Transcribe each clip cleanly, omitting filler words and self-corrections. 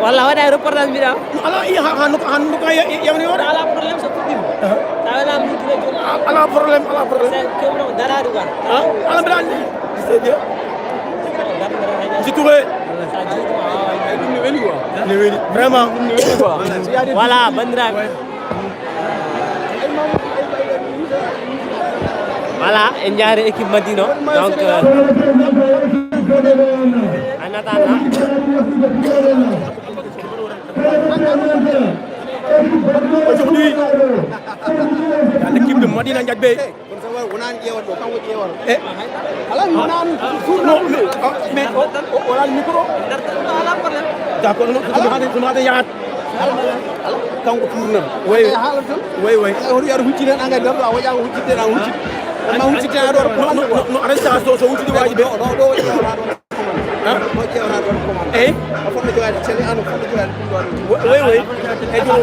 walla waɗa reportage mbiɗa ala han ko yawni wona ala probléme so fuɗɗima tawalam ligguide joni ala probléme kewno darade quoi ala mbiɗa andi c'est bien si Touré ne weli vraiment voilà bandiraɓe voilà en jaari équipe Madina donc en attendant aujourd'hui l'équipe de Madina Ndiadbé mais voilà le micro d'accord no hade yahat kanko tourna oui hoto yar huccide anga dar a waƴa huccide na huccide ma huccide na do no arrestation so huccide waji be do eh fonno joade télé an fonno joade oui e do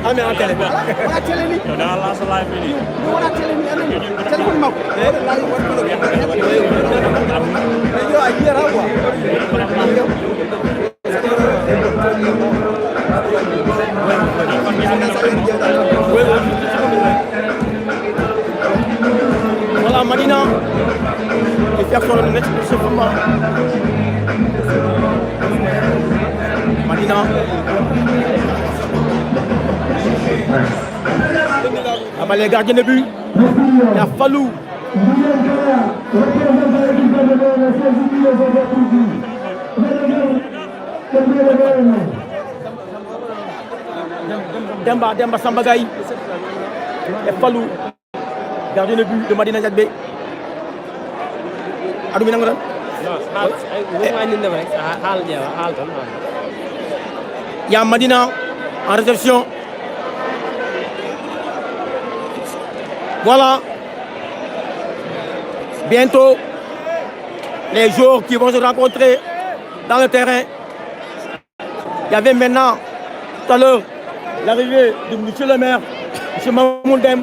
ame en télé wala télé ni do la sa live ni wala télé ni an téléphone makko live wat ko yo a yera wa voilà Madina et faire sur le net ce format Madina les gardiens de but il a fallu Demba Samba Gaye et Fallou gardien de but de Madina Ndiadbé adu mi nangoran il y a Madina en réception. Voilà bientôt les joueurs qui vont se rencontrer dans le terrain. Il y avait maintenant tout à l'heure l'arrivée de monsieur le maire, monsieur Mamoun Dem,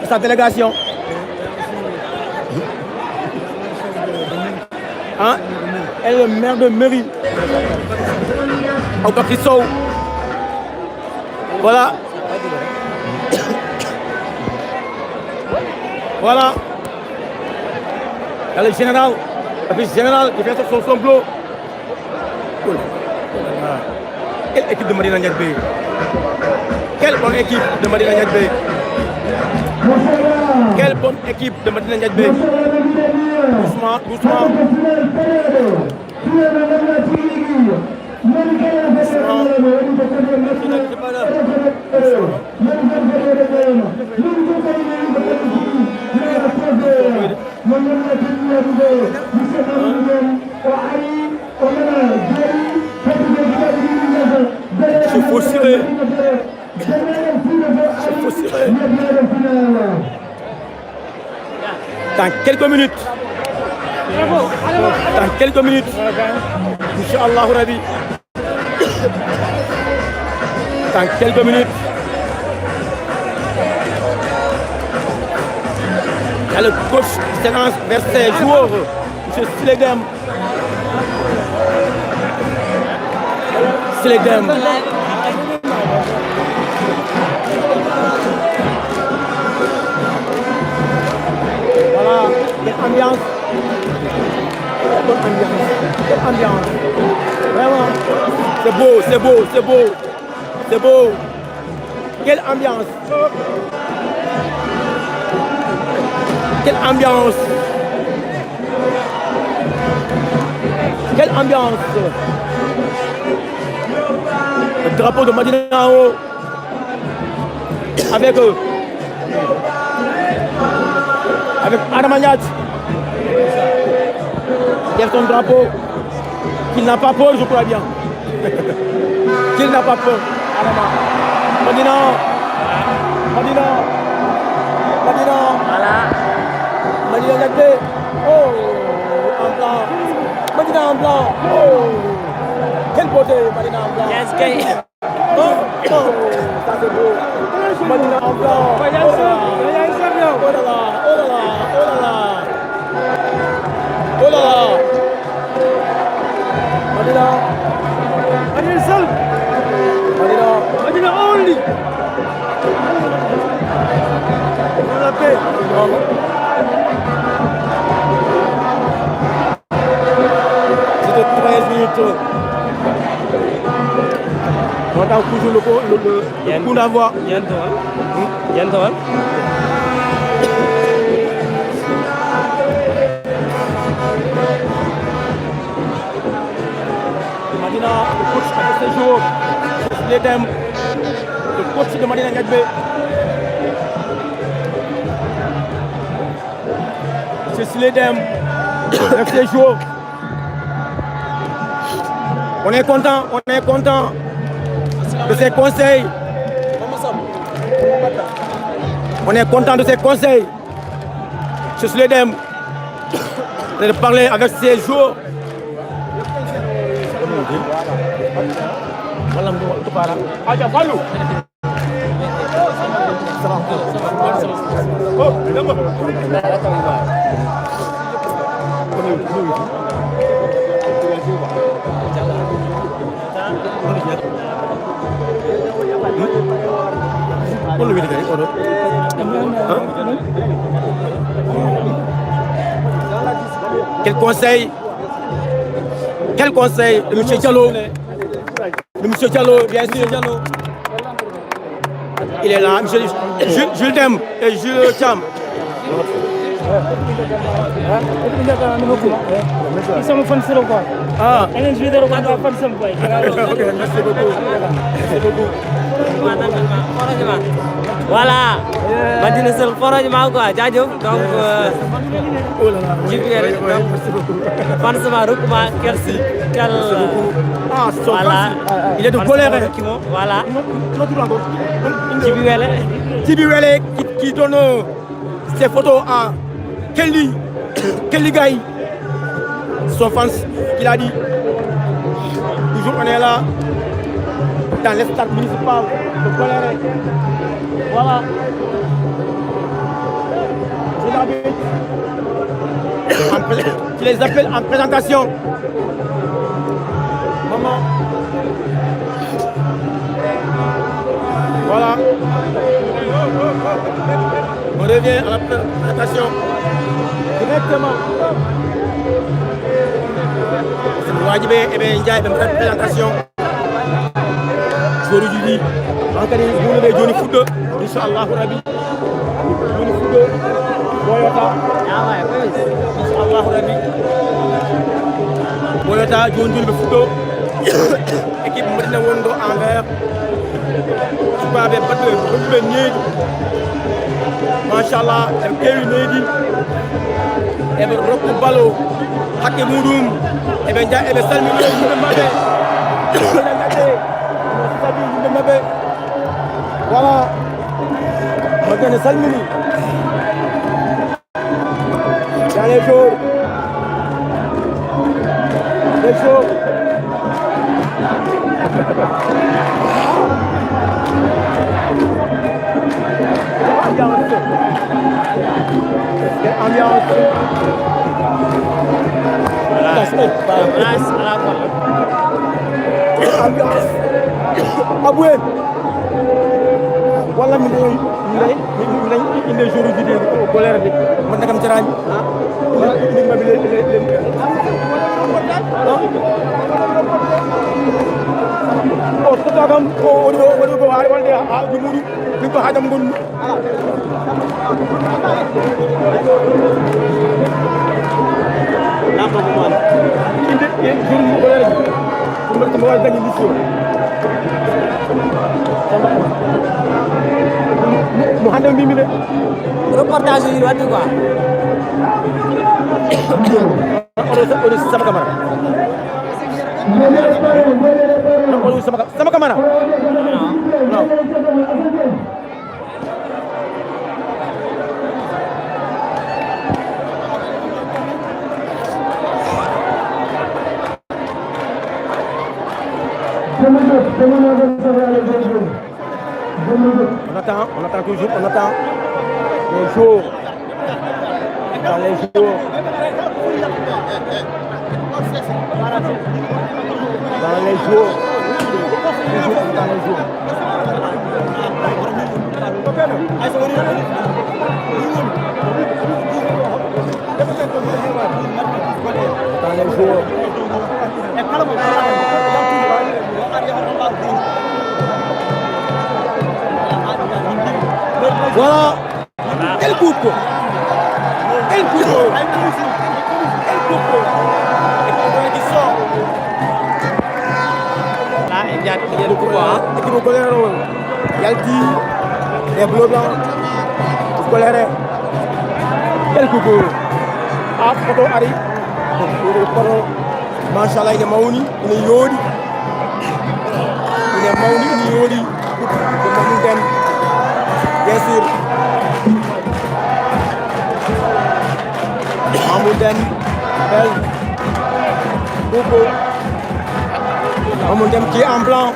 de sa délégation. Hein? Et le maire de mairie, au Caprisso. Voilà. Voilà. Il y a le général, qui fait son bleu. Quelle équipe de Madina Ndiadbé? Quelle bonne équipe de Madina Ndiadbé? Quelle bonne équipe de Madina Ndiadbé? Doucement, doucement. Je faussirai. Dans quelques minutes. Dans quelques minutes. Inch'Allah Rabbi. Dans quelques minutes. Il y a le coach qui s'élance vers ses joueurs. M. Silegem. Silegem. Voilà, quelle ambiance. Quelle ambiance. Vraiment. C'est beau, c'est beau, c'est beau. C'est beau. Quelle ambiance. Quelle ambiance. Quelle ambiance. Le drapeau de Madina en haut. Avec eux. Avec Adama il y a son drapeau, qu'il n'a pas peur, je crois bien. Qu'il n'a pas peur. Madina. Madina. Madina. Voilà. Madina Ndiadbé. Oh, en blanc. Madina en blanc. Oh, quelle beauté, Madina en blanc. Yes, oh, ça c'est beau. Madina en blanc. Oh, Oh là là, oh là là, oh là là. Oh là là. Madina. Madina seul. Madina. Madina only. On la paix. C'était 13 minutes. On attend toujours le coup d'envoi. Yantoal. Madina, le coach a fait ses jours. C'est Sledem, le coach de Madina Ndiadbé. C'est Sledem, avec ses jours. On est content de ses conseils. On est content de ses conseils. C'est Sledem de parler avec ses jours. Quel conseil de M. Diallo? De M. Diallo, bien sûr. Il est là, Jules Dem et Jules Cham. Ils sont fans de quoi? Ah. Et les joueurs de quoi fans de quoi? Ok, merci beaucoup. Merci beaucoup. Voilà. Madina Seul foragement quoi. Jaajëf donc Oh là là. Jibril Merci beaucoup. Fansama Rukma Kersi Tel Ah, son voilà. fans. Il est de colère. Voilà. Tibiwele. Tibiwele qui donne ses photos à Kelly Gaye. Son fans, qu'il a dit. Toujours on est là dans l'espace municipal de colère. Voilà. Je l'habite. Tu les appelles en présentation. Maman. Voilà. On revient à la présentation. Directement. C'est Wajibé et bien Ndiaye, une présentation. Jour du dit. Encore une fois, Johnny Foot. Inch'Allah, Rabi. Johnny Foot. Boyota. Inch'Allah, Rabi. Boyota, Johnny Foot. Équipe Madina Wondo envers. Tubabe battu be needi machallah e kewi needi e be rokku balo hakke mudum e be ja e be salmini yimbe mabbe sabi yimbe mabbe voilà ma gane salmini dans les jours ambiance aboué wala mi inde jour du dé colère bi man nakam jarañ ni ma bi o to gam o do har wonde ha du mudu ni ko hadam gon la ko man inde jour du colère bi mo wal dañu mission mo handam bi mi de reportage yi wadi quoi on sama camara sama camara non on attend toujours, on attend. les jours. Dans les jours. Dans les jours. Dans les jours. Dans les jours. Voilà. Quel coupe. Quel coupe. Quel coupe. Qui sort. Là, il y a le quoi? Équipe au colère. Yalti. Les bleus blancs. Colère. Quel coupe. Ah, photo Ari. Machallah, il est Maouni. Il est Yodi. Il est Maouni. Il est Yodi. Bien sûr. Amouden, Belle, Bobo. Amouden qui est en blanc.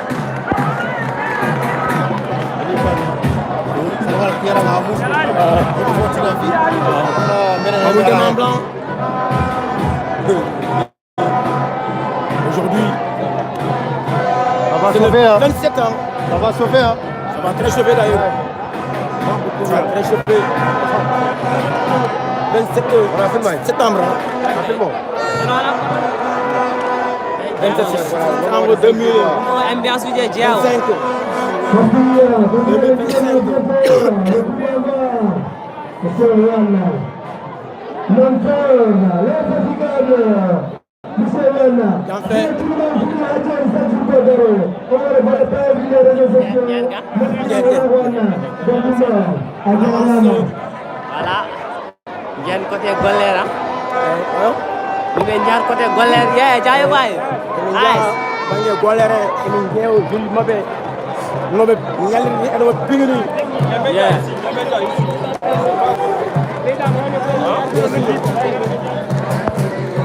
Amouden en blanc. Aujourd'hui, ça va sauver, hein. 27 ans. Ça va sauver, hein. Ça va très chauffer d'ailleurs. Ça va très chauffer. 27 septembre. Rapidement. 27 septembre 2025. Ambiance de Diao. 2025. Voilà. Bien côté Golera. Ñu ngi ñaar côté Golera yee jaay waay. Bange golere min jeewo julli maɓɓe noɓe ñalliri eɗoɓe pingini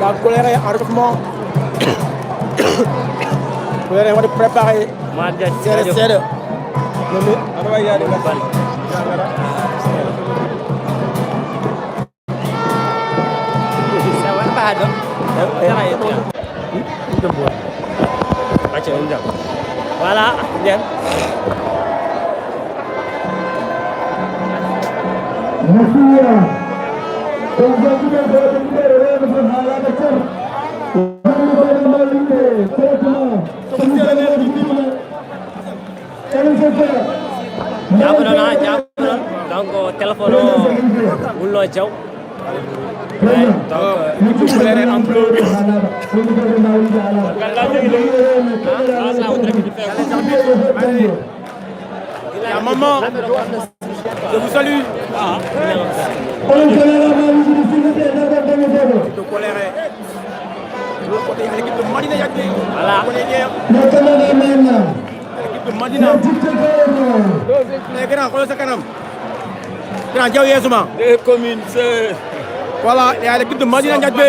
la golere en recrutement golere waɗi préparé seeɗa seeɗa nomi aɗa wawi yaade ngasali Voilà, bien. Donc téléphone Wullo Diaw. Donc golere en bleu. La maman, je vous salue. De colère. De l'autre côté, il y a l'équipe de Madina Yagbe. Voilà. L'équipe de Madina. Les grands, comment ça canam? Grand Diaw Yesuma. Les communes, c'est... Voilà, il y a l'équipe de Madina Yagbe.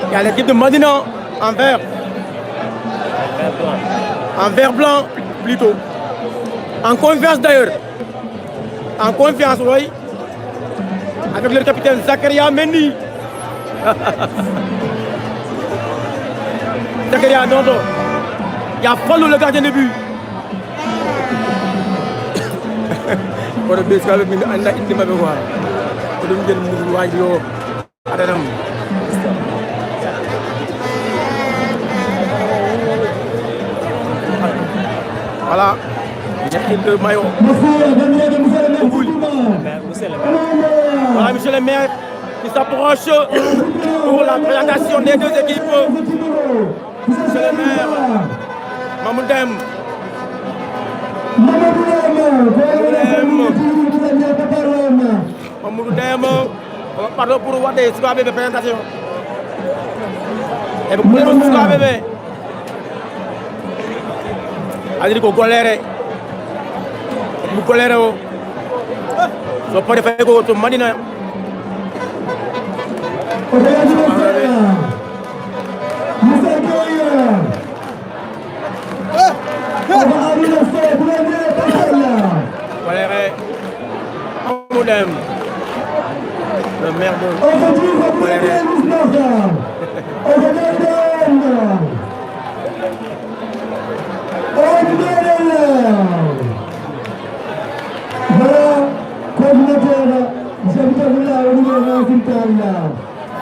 Il y a l'équipe de Madina en vert. En vert blanc, plutôt. En confiance d'ailleurs. En confiance, oui. Avec le capitaine Zakaria Mendy. Zakaria, non, non. Il y a Fallou, le gardien de but. Pour le bus, il y a une voilà, l'équipe de maillot. Voilà, monsieur le maire qui s'approche pour la présentation des deux équipes. Monsieur le maire, Mamoud Dem. Mamoud Dem, pardon pour voir des squads de présentation. Et pour les squads bébé. Adri ko golere bu golere o so pare fay ko to Madina golere Mamoudem, le maire de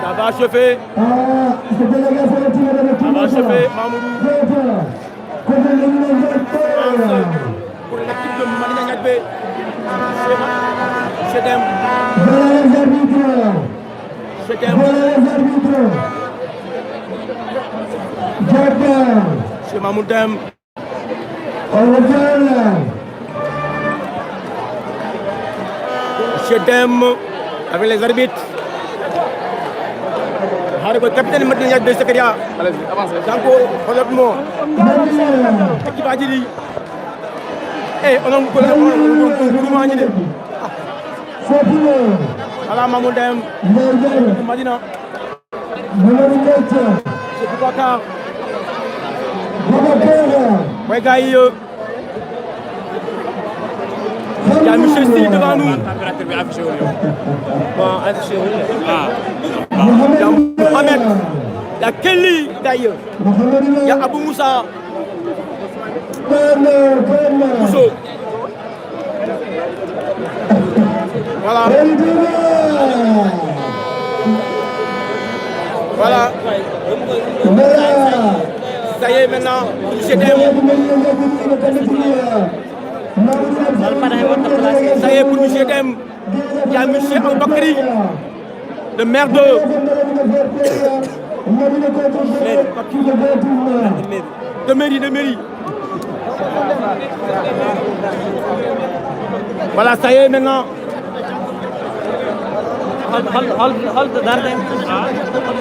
ça va chauffer. Ça va chauffer, Mamoudou. Pour l'équipe de Madina Nyakbe. Chedem. Chez Mamoudem. Chedem avec les arbitres. Le capitaine Madina Nyakbe Sekaria. Allez-y, avancez. Janko, honnêtement. Qui va dire? Eh, on a un ala Mamoudem Madina c'est Boubacar ouais gars yi y a Michel Sy devant nous bon affiché wul y a Mohamed y a Kelly d'ailleurs y a Abou Moussa Mousso. Voilà. Voilà. Ça y est maintenant, Chedem. Ça y est pour Chedem. Il y a M. Al-Bakri, le maire de mairie. Voilà, ça y est maintenant. hal darden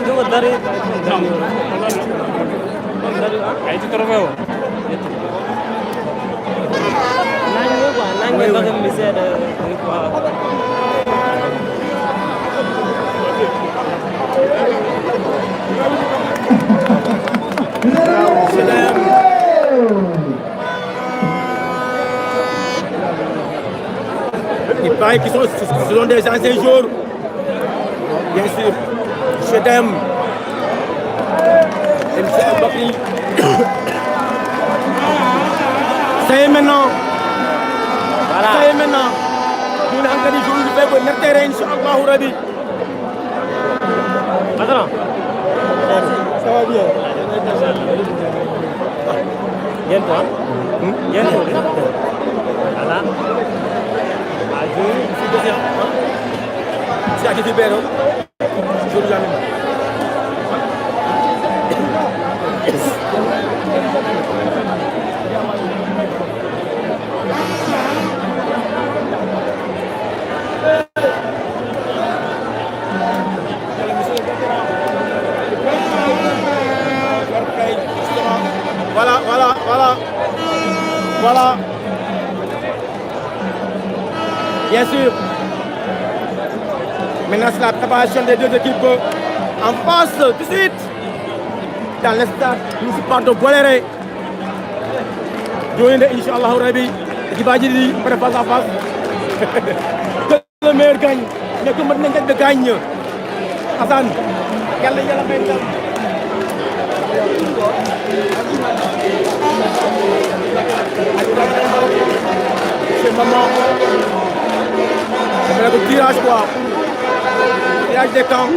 do dare ay ci trofeo nangé bagam mi séda Il paraît qu'ils sont des anciens joueurs. Bien sûr, Chedem, MC Bakri. Ça y est maintenant. Voilà. Ça y est maintenant. Nous avons encore des joueurs qui peuvent mettre terrain, Inch'Allah Rabi. Attends. Ça va bien. Bien toi. Bien toi. Voilà. Si a été belle, je vous amène. Voilà. Bien sûr. Maintenant, c'est la préparation des deux équipes en face tout de suite dans l'estade municipal de Boléré. Journée de Inch'Allah Rabi, qui va dire face à face. Que le meilleur gagne, mais que maintenant il gagne. Hassan, yalla may ndam. C'est maman. C'est le tirage quoi. Tirage des camps.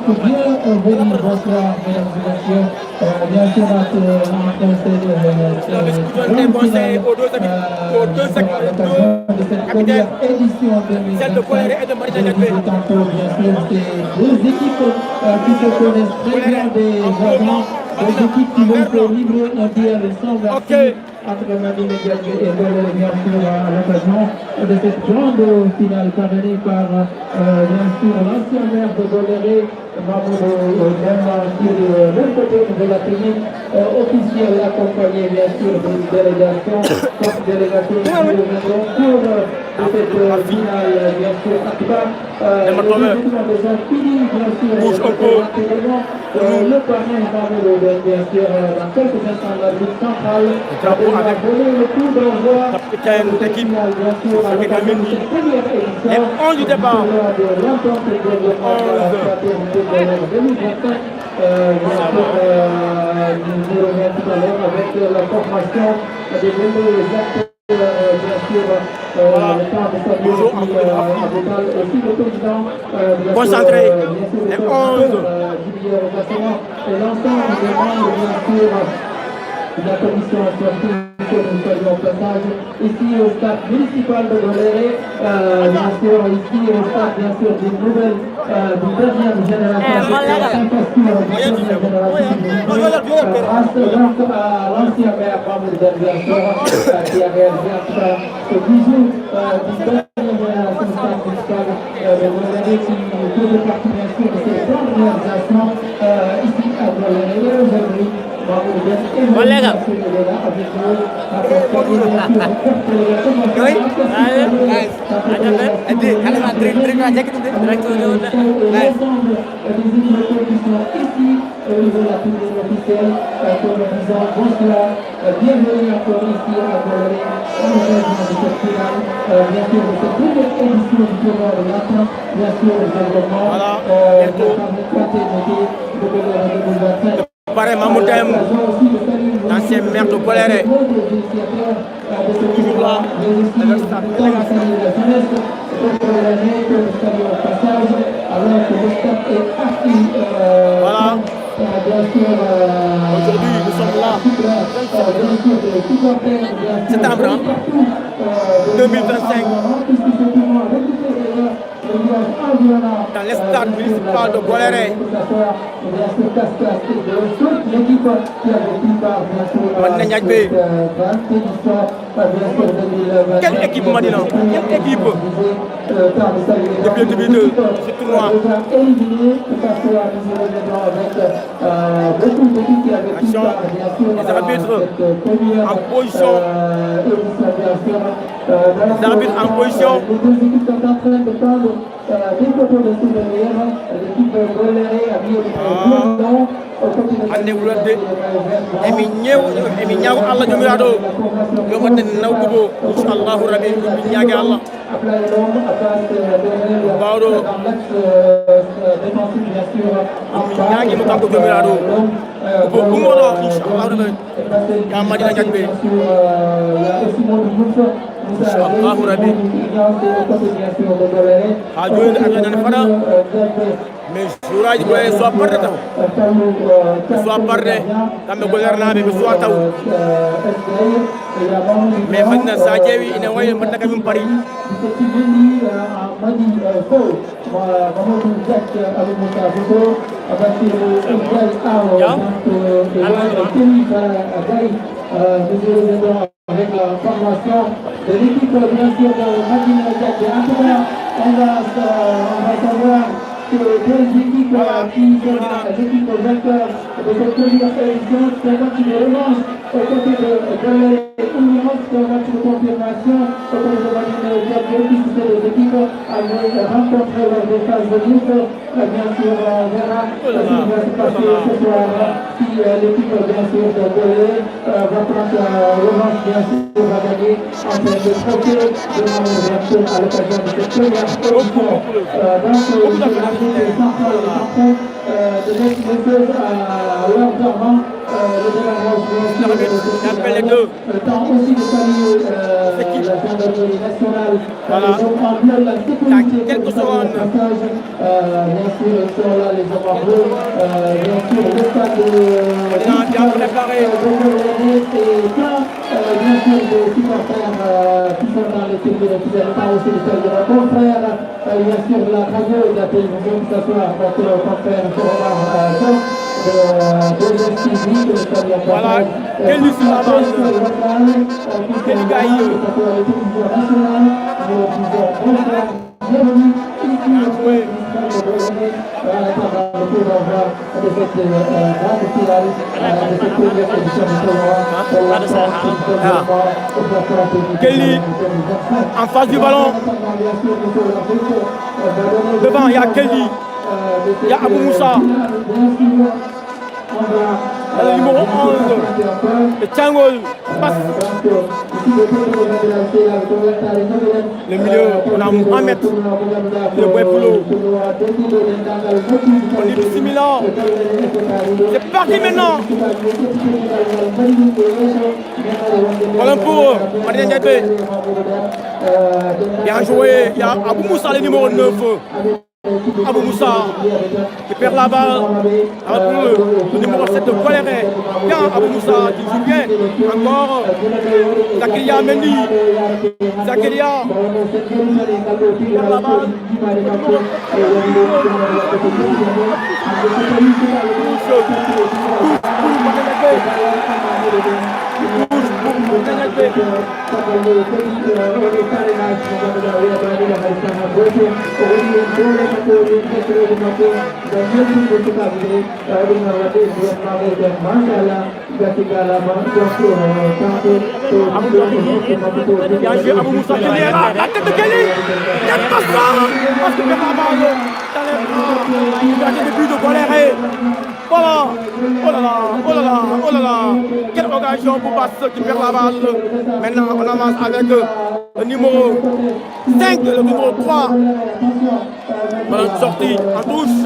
bienvenue, bonsoir, mesdames et messieurs. Bien sûr, notre conseil aux deux première édition 2024. celle de Colère et de Marina Diakité. Bien sûr, c'est deux équipes qui se connaissent très bien des voisins, deux équipes qui vont se livrer un duel sans vertu entre Marina Diakité et Colère, bien sûr, à l'occasion de cette grande finale parrainée par, bien sûr, l'ancien maire de Goléré, Mamoudou Dem, qui est de l'autre côté de la tribune officielle, accompagné bien sûr d'une délégation, cette délégation qui reviendront pour cette finale, bien sûr, en tout cas, les équipements déjà finis, bien sûr, le parrain Mamoudou Dem, bien sûr, dans quelques instants, la lutte centrale, va voler le coup d'envoi capitaine d'équipe, bien sûr, avec la première édition, et 11 du départ. de l'entente de 2025. Nous reviendrons tout à l'heure avec la formation des nouveaux acteurs, bien sûr, le temps de saluer aussi le président, Concentré, bien sûr, les 11. Et l'ensemble des membres, bien sûr, de la commission sportive que nous saluons au passage, ici au stade municipal de Goléré, bien sûr, ici au stade, bien sûr, d'une nouvelle, d'une deuxième génération, grâce donc à l'ancien maire Mamoudou Dem, bien sûr, qui a réalisé ce bijou d'une deuxième génération stade municipal de Goléré, qui faisait partie, bien sûr, de cette grande réalisation ici à Goléré. Et aujourd'hui, Colega. Bienvenue encore ici à Goléré, à l'occasion de cette finale, bien sûr, de cette première édition du tournoi de l'Atlas, bien sûr, le développement, de Goléré 2025. Pareil, Mamoudou Dem, l'ancien maire de Colère, toujours là, avec sa délégation. Voilà. Aujourd'hui, nous sommes là, septembre 2025, dans l'estate municipal de Goléré. Marina Diakité. Quelle équipe Madina? Quelle équipe? Depuis le début de ce tournoi. Action, les arbitres en position. Les arbitres en position. Ande wulande emi ñaago Allah jomiraɗo yo wadde nawdugo inchallahu rabi min ñaage Allah mbawɗo min ñaaguimo kanko jomiraɗo ko ɗumoɗo inchallahu rabi ya Marina Diakité inchallahu rabi ha joni aɗanane faɗa mais jouraji ɓoye soit parde taw soit parde kamɓe golernaɓe ɓe soit taw mais maintenant sa ƴeewi ine wayi mbaɗna kañum pari avec la formation de l'équipe bien sûr de Marina Diakité. En tout cas, on va savoir que deux équipes qui seront l'équipe vainqueur de cette première édition, c'est un match de revanche aux côtés de Goléré Oulians, c'est un match de confirmation aux côtés de Marina Diakité, puisque ces deux équipes avaient rencontré lors des phases de groupe. Bien sûr, on verra ce qui va se passer ce soir si l'équipe bien sûr de Goléré va prendre la revanche, bien sûr, va gagner en termes de trophée de bien sûr à l'occasion de cette première édition. Donc, les centrales de mettre les choses à leur dormant, le démarrage bien sûr de cette avec eux. Temps aussi de saluer la gendarmerie nationale. Voilà. Les hommes en bleu, la sécurité. Quelques secondes. Bien sûr, ils sont là, les hommes en bleu. Bien sûr, le stade Bien préparé. et plein, bien sûr, des supporters qui sont dans les tribunes, qui viennent pas aussi de saluer leurs confrères. Bien sûr, de la radio et de la télévision, que ce soit notre confrère Voilà, quel sur la base. Quel gaillot. Kelly en face du ballon. Devant, il y a Kelly. Il y a Abou Moussa. Le numéro 11, le Tchangol passe. Le milieu, on a Mohamed, le Bouepoulo. On est similaire. C'est parti maintenant. Voilà pour Martin Diaby. Bien joué. Il y a Abou Moussa, le numéro 9. Abou Moussa qui perd la balle avec le numéro 7 de Coléré. Bien Abou Moussa qui joue bien. Encore Zakaria Mendy. Zakaria perd la balle. Bien joué Abou Moussa qui est là, la tête de Kelly. Il n'y a pas ça. Parce que perd la balle dans les bras. Il a été depuis de Coléré. Voilà. Oh là là, oh là là, oh là là. Quelle occasion pour passer qui perd la balle. Maintenant on avance avec le numéro 5, le numéro 3. Voilà une sortie en touche.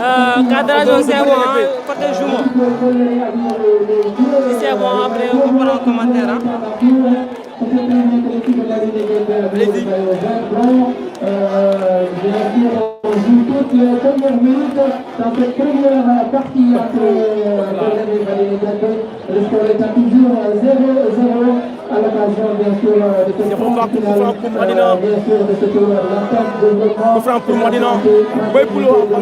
Cadrage c'est bon, côté jumeau. Si c'est bon, après on prend un commentaire. Allez-y. On joue toutes les premières minutes dans cette première partie entre le score est à toujours 0-0 à l'occasion bien sûr de cette bien sûr de cette l'entente de développement. Pour Madina. Bouepoulo. Non.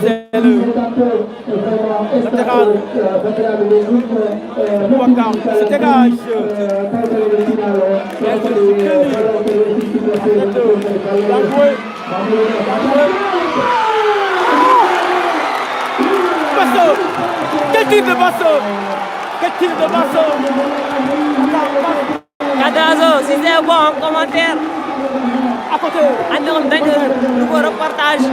C'est le latéral. Boubacar se dégage. Basso. Quel tir de Basso. Quel tir de Basso. Cadrazo, si c'est bon, en commentaire. À côté. Andon d'un nouveau reportage.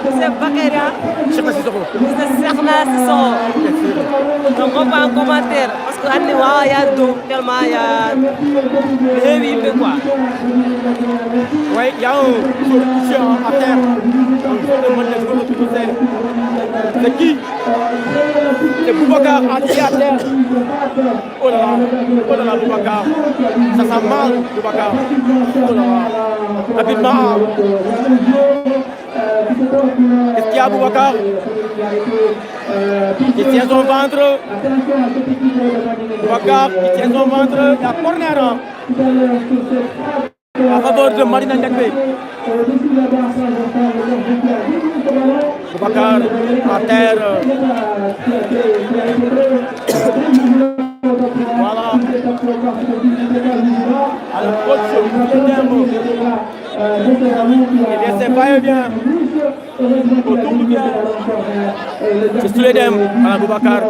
C'est Bakaria. Cheikh Sissoko. C'est Serna Sissoko. Donc on va en commentaire. Parce que il y a d'eau, tellement il y a heavy quoi. Oui, il y a un chien à terre. C'est qui? C'est Boubacar à terre. Oh là là, Boubacar. Ça sent mal, Boubacar. Oh là là. Rapidement. Qu'est-ce qu'il y a, Boubacar? Il tient son ventre. Boubacar, il tient son ventre. Il y a corner. À faveur de Marina Diaby. Boubacar à terre. Voilà. Alors, coach, eh bien, c'est pas bien. Autour du bien. C'est sous les dèmes, à Boubacar.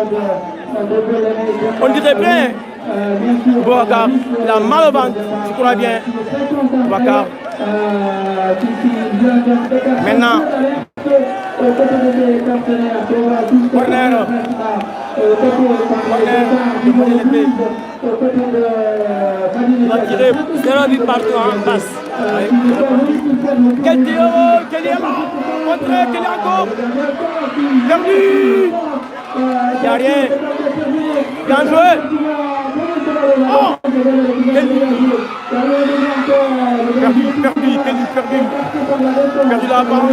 On dirait bien. Boubacar, il a mal au ventre, je crois bien. Boubacar. Maintenant. Corner. Il va tirer. 0 but partout en passe. Quel tir, quel est là. Contré, quel est encore. Perdu. Il n'y a rien. Bien joué. Oh. Perdu la balle.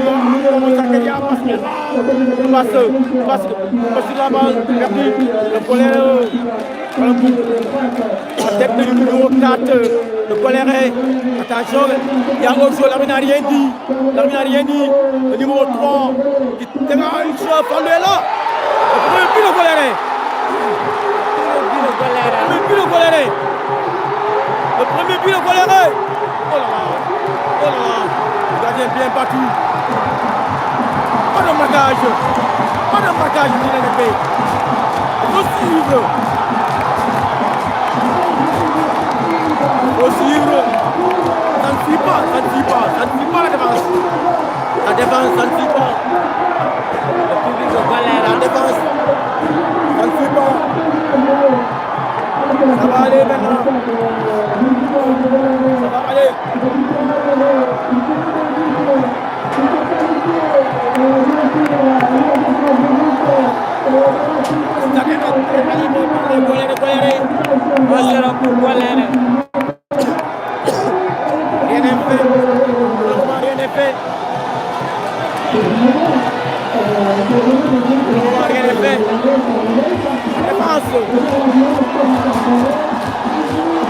Passe la balle. Perdu. Le colère. La tête du numéro 4. Le colère. Attention. Il y a Ojo. L'arbitre n'a rien dit. Le numéro 3. Qui dégage une chose. Lui est là. Le premier but de colère. Le premier but de colère. Oh là là. Le gardien bien battu. Pas de marquage, il faut suivre. Ça ne suit pas la défense. La défense, ça ne suit pas. Le public de colère, la défense, ça ne suit pas. Ça va aller maintenant. Ça va aller.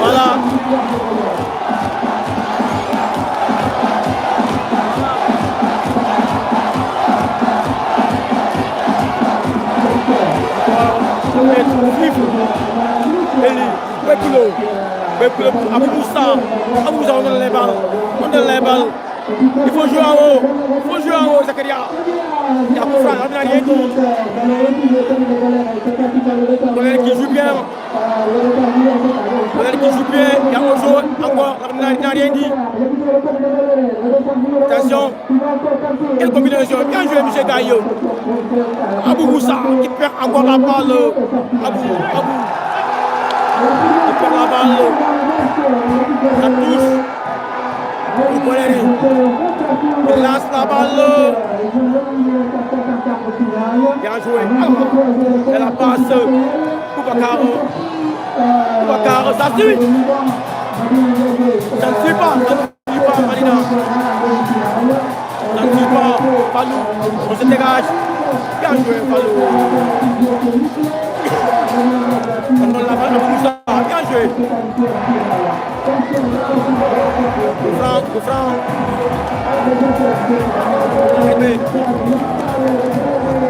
Voilà. Abou Moussa, on donne les balles. Il faut jouer en haut. Zakaria. Il y a pour ça, on n'a rien dit. Colère qui joue bien. Il y a Ojo encore, on n'a rien dit. Attention. Quelle combinaison. Bien joué, M. Gaillot. Abou Moussa qui perd encore la balle. Abou. Il perd la balle. La touche. Il lance la balle. Bien joué. Et la passe. Boubacar, ça suit. Ça ne suit pas, Marina. Ça ne suit pas. Fallou, on se dégage. Bien joué, Fallou. On donne la balle à Moussa. Bien joué. Coup franc.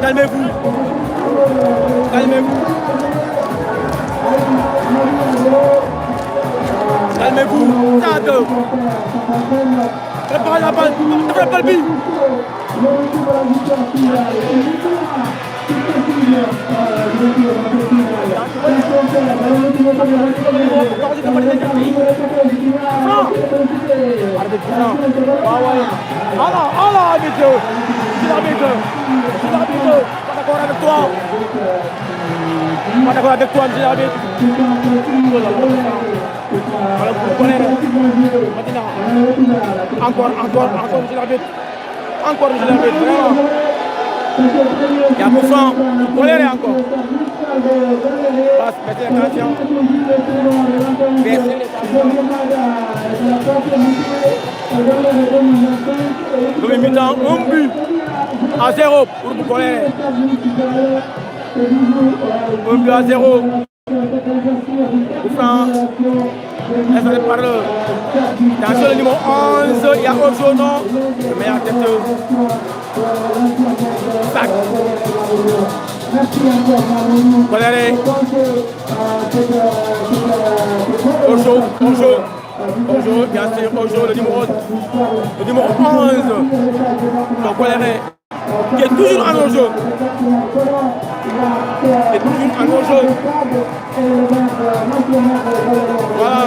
Calmez-vous. Tade. Préparez la balle. Ne faites pas le but. Pas d'accord avec toi, monsieur l'arbitre. Voilà, vous connaissez. Encore, monsieur l'arbitre. Encore, monsieur l'arbitre, vraiment. Il y a Moufran, colère encore. Mettez attention. Le mi-temps, un but à 0 pour Colère. Un but à 0. Moufran. Laisse par le. Attention, le numéro 11, il y a Ojo, non. Le meilleur tête. Sac. Colère. Ojo, bien sûr, Ojo, le numéro 11. Donc Colère, qui est toujours en Ojo. Voilà.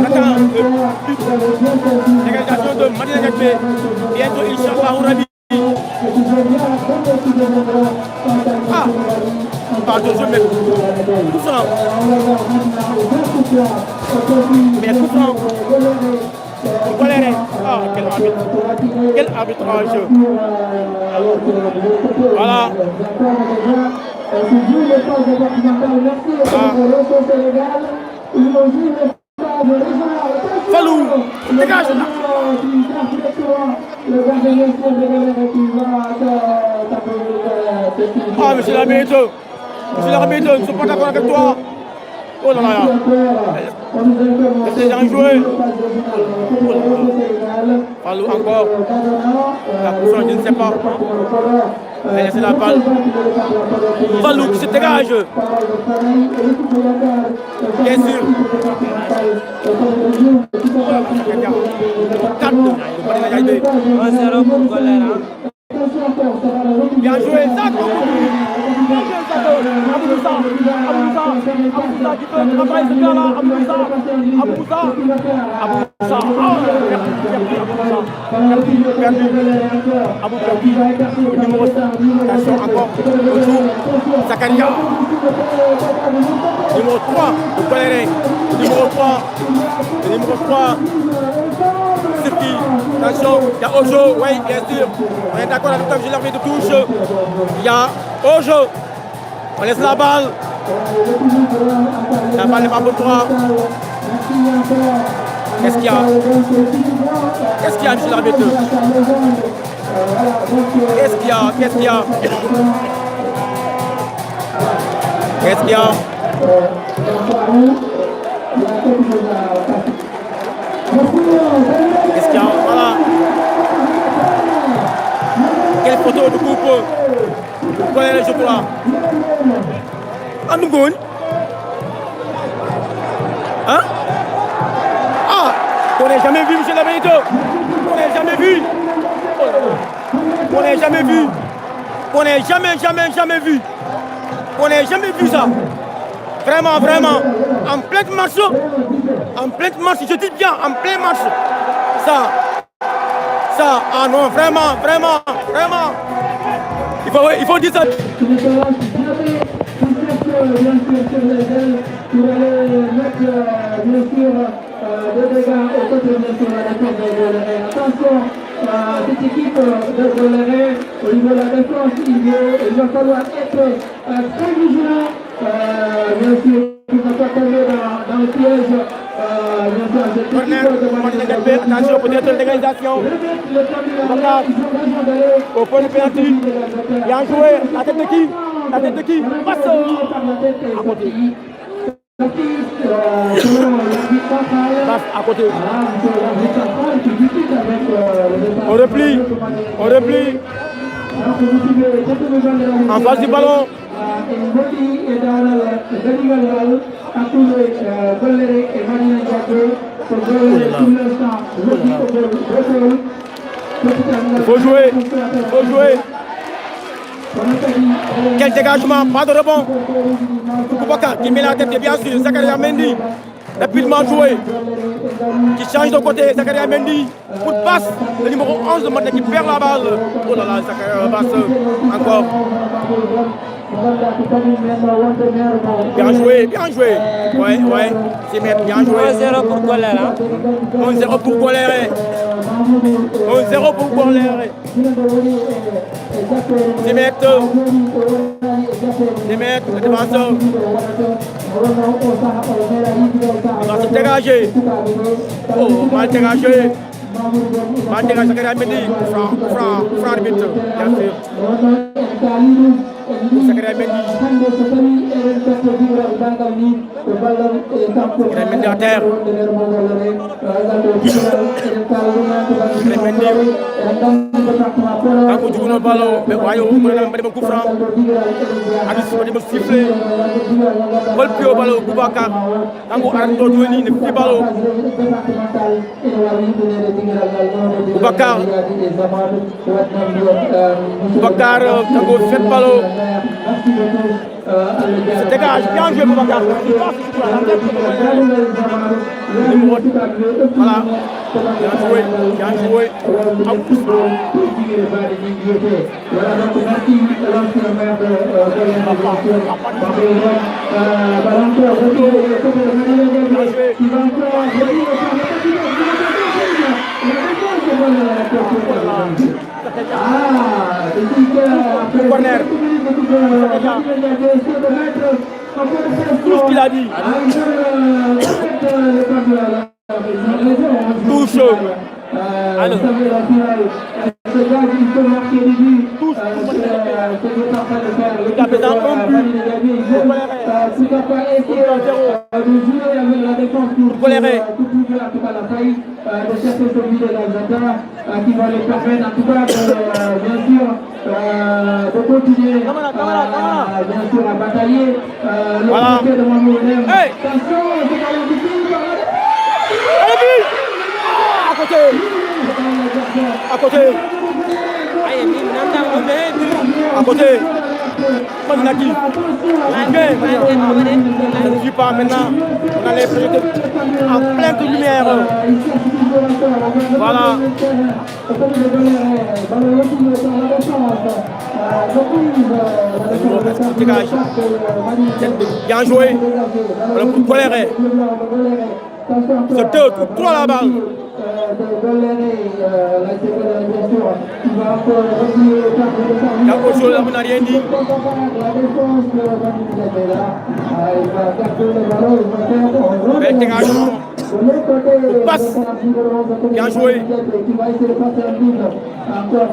Attends, l'égalisation de Madina Gakbe. Bientôt, Inch'Allah, Rabi. Attention, mais coup franc. Mais coup franc. Colère. Ah, quel arbitrage. Voilà. C'est Jules le phase départemental. Merci au Rosso Sénégal. Il nous joue le phase régional. Fallou, dégage là. Le gardien de qui va Ah, monsieur l'arbitre, ils ne sont pas d'accord avec toi. Oh là là. C'est déjà joué. Fallou encore. La position, je ne sais pas. Mais c'est la balle. Fallou qui se dégage. Bien sûr. 1-0 pour Golera. Bien joué, ça. Aboussa qui peut travailler ce gars-là. Aboussa. Perdu. Numéro 5. Attention encore. Autour. Zakaria. Numéro 3. Coléré. Numéro 3. C'est qui? Attention. Il y a Ojo. Oui, bien sûr. On est d'accord avec toi que j'ai l'arbitre de touche. Il y a Ojo. On laisse la balle. La balle n'est pas pour toi. Qu'est-ce qu'il y a, monsieur l'arbitre? Qu'est-ce qu'il y a? Voilà. Quelle photo de coupe? Voilà je crois. Anougoun. Hein? Ah! On n'a jamais vu, monsieur l'arbitre. On n'a jamais vu ça. Vraiment. En plein match, je dis bien, en plein match. Ça, ah non, vraiment. Il faut dire ça. Pour aller mettre bien sûr des dégâts au côté de la défense de Goléré. Attention, cette équipe de Goléré, au niveau de la défense, il va falloir être très vigilant. Bien sûr, il ne va pas tomber dans le piège. Attention, peut-être une légalisation. Au point de pénalty. Bien joué. La tête de qui? Passe à côté. Passe à côté. On replie. En face du ballon. Il faut jouer. Quel dégagement, pas de rebond. Boubacar qui met la tête, bien sûr. Zakaria Mendy, rapidement joué. Qui change de côté, Zakaria Mendy. Coup de passe, le numéro 11 de Monté qui perd la balle. Oh là là, Zakaria passe encore. Bien joué. Ouais. C'est bien joué. 1-0 pour Golera. 1-0 pour Goléré. Des mecs, le défenseur. Il va se dégager. Oh, mal dégagé. Zakaria Mendy. Franc de but, bien sûr. Zakaria Mendy. Zakaria Mendy à terre. Quand on joue le ballon, on a un coup franc. On a sifflé. On a le ballon, Boubacar. Quand on arrête de jouer, il n'y a plus de ballon. Boubacar, quand on fait le ballon, se dégage, bien joué Boubacar. Voilà, bien joué. Corner. Tout ce qu'il a dit. Touche. Allez. Qui va les permettre en tout cas bien sûr de continuer bien sûr à batailler le côté de Mamadou Dem. Attention, c'est pas difficile. À côté. À côté. Madinati. Je ne suis pas maintenant. On a les projets en pleine lumière. Voilà. Bien joué. Voilà pour colérer. C'est 2 ou 3 la balle. Il y a autre chose, on n'a rien dit. Bel dégagement. Passe. Bien joué.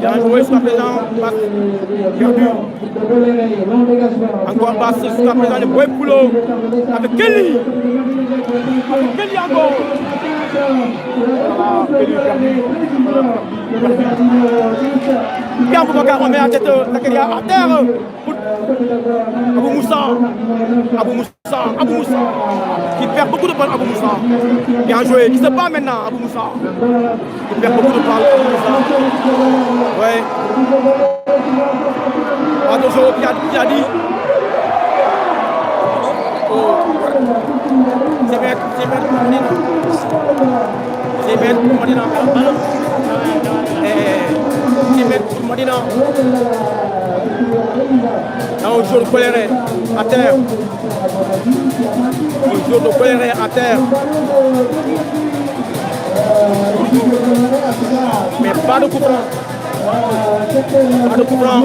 Bien joué jusqu'à présent. Passe. Perdu. Encore passe jusqu'à présent. Le beau boulot. Avec Kelly. Avec Kelly encore. Bien pour qu'on remet la tête à terre. Abou Moussa. Qui perd beaucoup de balles, Abou Moussa. Bien joué. Qui se bat maintenant, Abou Moussa. Qui perd beaucoup de balles, Abou Moussa. Ouais. Attention, qui a dit. C'est bête pour Madina. Un jour de colère à terre. Un jour de colère à terre. Mais pas de coup franc. Pas de coup franc.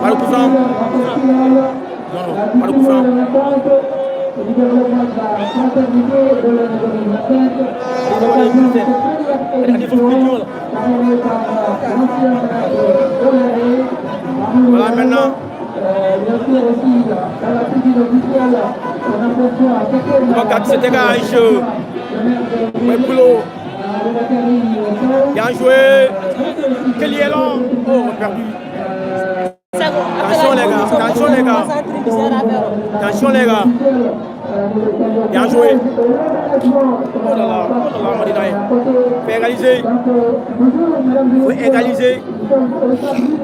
Pas de coup franc. Non, pas de coup franc. Voilà maintenant. Regarde, se dégage. Bien joué. Kelly est long. Oh, perdu. Attention les gars. Bien joué. Oh là là, Madina. Faut égaliser.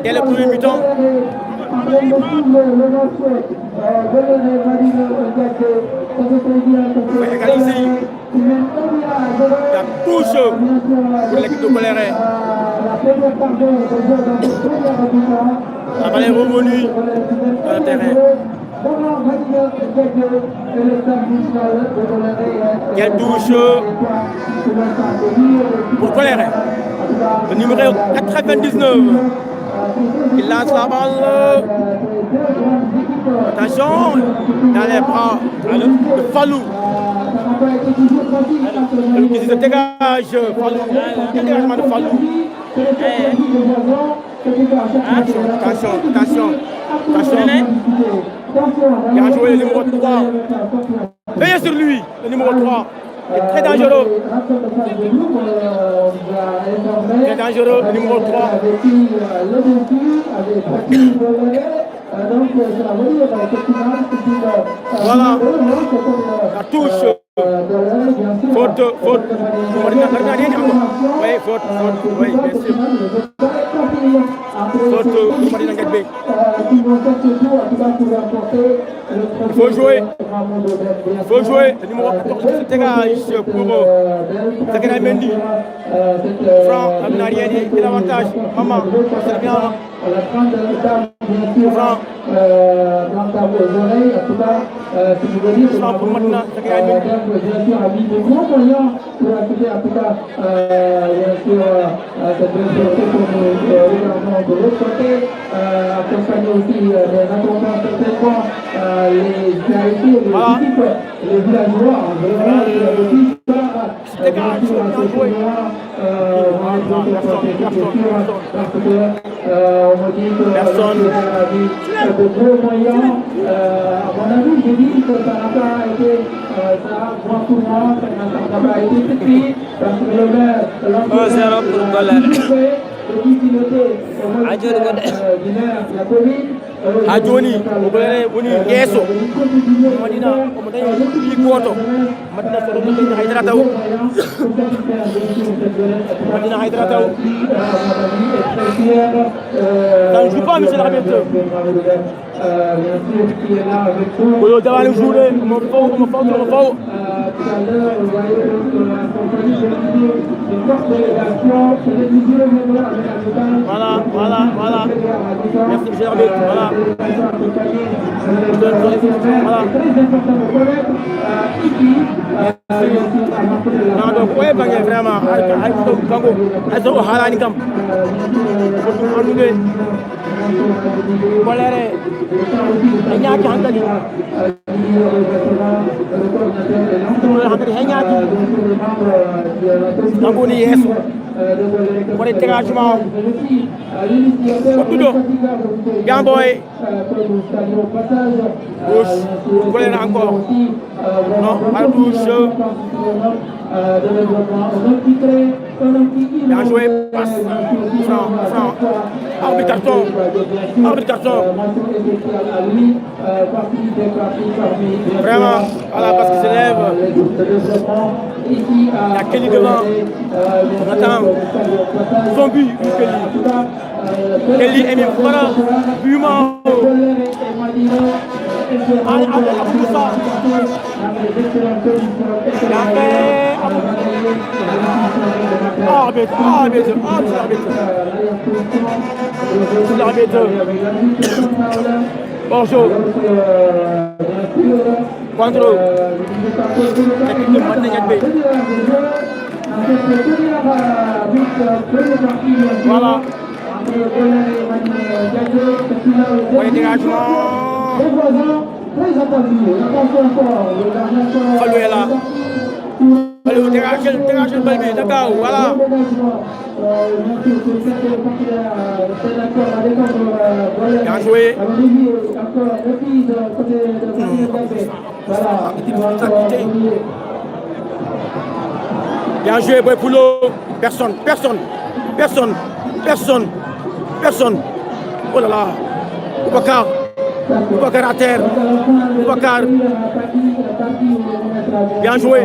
Dès le premier mi-temps. Faut égaliser. La touche pour l'équipe de Coléré. La balle est revenue dans le terrain. Quelle touche pour Coléré. Le numéro 99. Il lance la balle. Attention, dans les bras de Fallou. Qui se dégage. Fallou. Quel dégagement de Fallou. Attention. Bien joué le numéro 3. Veillez sur lui, le numéro 3. Il est très dangereux. Très dangereux, le numéro 3. Voilà. La touche. Faute. Oui, faute. Oui, bien sûr. Il faut jouer. Il faut jouer. Le numéro 14, c'est pour Zakaria Mendy. Franck, il rien dit. Quel avantage? Maman, c'est bien. Franck. Franck pour maintenant, Zakaria Mendy. Accompagné aussi des accompagnants certainement les villageois, Personne. De gros moyens. À mon avis, je dis que ça n'a pas été grand tournoi, ça n'a pas été petit, parce que le maire, 1-0 pour Goller. Ajoni obere woni yeso madina o mo dañi li goto madina so do haydara taw madina haydara taw dans je pas monsieur l'arbitre ko dawani jouré mo faw voilà merci monsieur l'arbitre voilà donc ouais bangé vraiment ay to bango ay to halani kam ko andude bolere ñaaki handali ñaaki angoni yeso woni dégagement Otudo Gamboy gauche bolere encore non à touche bien joué passe Franck arbitre carton vraiment voilà parce qu'il s'élève il y a Kelly devant on attend son but Kelly est mis voilà Buma l'arbitre bonjour contrôle voilà dégagement Fallou est là. Fallou dégage le bal d'accord, voilà. Bien joué. Bien joué, Boy-Poulo. Personne. Oh là là. Boubacar à terre. Boubacar. Bien joué.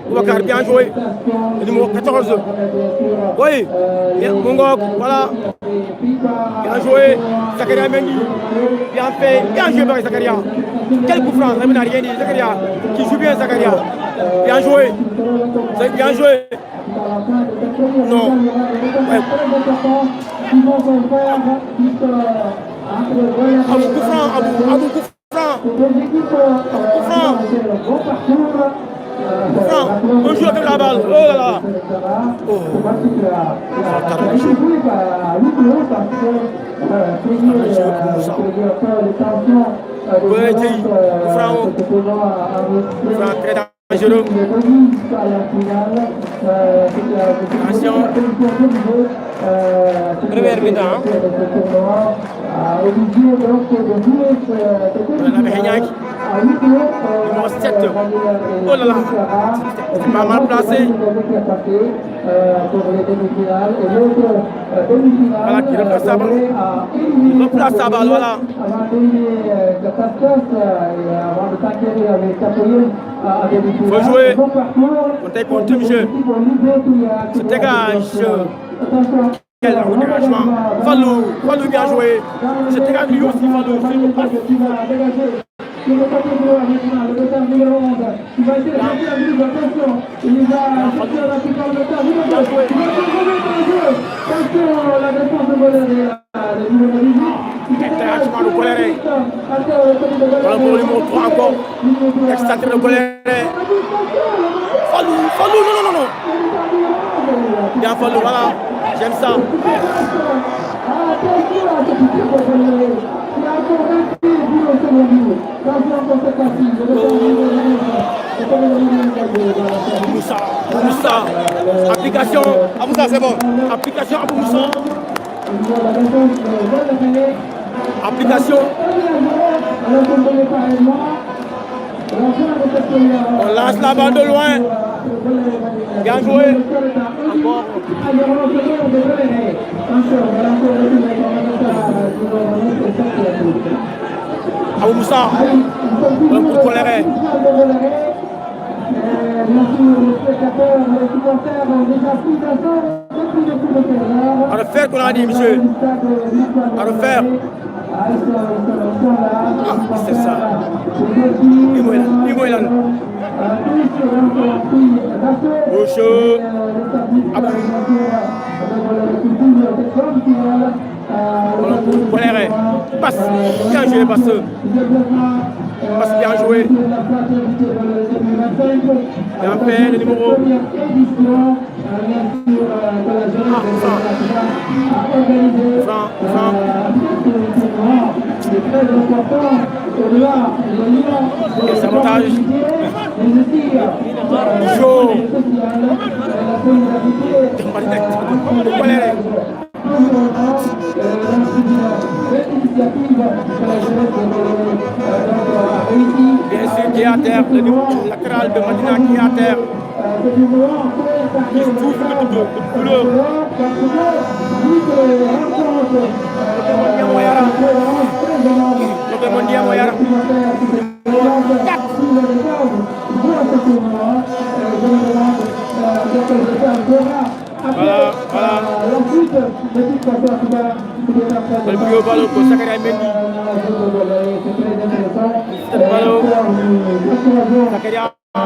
Boubacar, bien joué. Le numéro 14. Oui. Mongok, voilà. Bien joué. Zakaria Mendy. Bien fait. Bien joué par Zakaria. Quel coup franc. Il n'a rien dit. Zakaria. Qui joue bien Zakaria. Bien joué. Bien joué. Non. Ouais. Abou Franck, on joue avec la balle. Oh là là. Franck très dangereux. Attention. Première mi-temps. Numéro 7. Oh là là. C'est pas mal placé. Voilà qui replace sa balle. Il replace sa balle, voilà. Il faut jouer. On est contre le jeu. Se dégage. Quel dégagement. Fallou bien joué. C'est dégagé lui aussi, Fallou. C'est le passe. Sur le côté droit maintenant, le dotard numéro 11. Il va essayer de faire la mise, attention. Il va sortir la plupart du dotard numéro 2. Il va se remettre en jeu. Attention, la défense de Boléré, le numéro 18. Interaction de Boléré. Voilà pour le numéro 3 encore. Excentré de Boléré. Fallou, non. Bien Fallou, voilà. J'aime ça. Moussa. Application. Aboussa, c'est bon. Application Abou Moussa. Application. On lance la balle de loin. Bien joué. Encore. Abou Moussa. Un coup de colère. À refaire qu'on a dit, monsieur. À refaire. Ah, c'est ça. Imoylan. Bouche. Colère. Passe. Bien joué, passe. Passe bien joué. Bien fait, le numéro. Franc. Et sabotage. Chaud. Colère. Bien sûr, qui est à terre, le latéral de Madina qui est à terre. Il souffre de couleur. Voilà. Le plus haut ballon pour Zakaria Mendy. Le ballon. Zakaria. On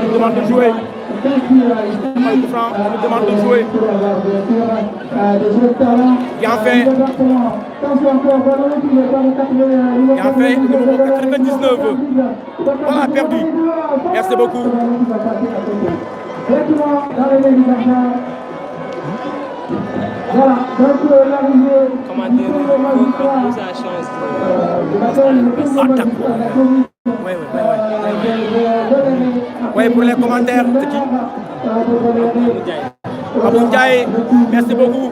nous demande de jouer. Bien fait. Numéro 99. Voilà, perdu. Merci beaucoup. Voilà, donc l'arrivée. Commentaire, sa chance. Oui, pour les commentaires, c'est qui? Abou Ndiaye, merci beaucoup.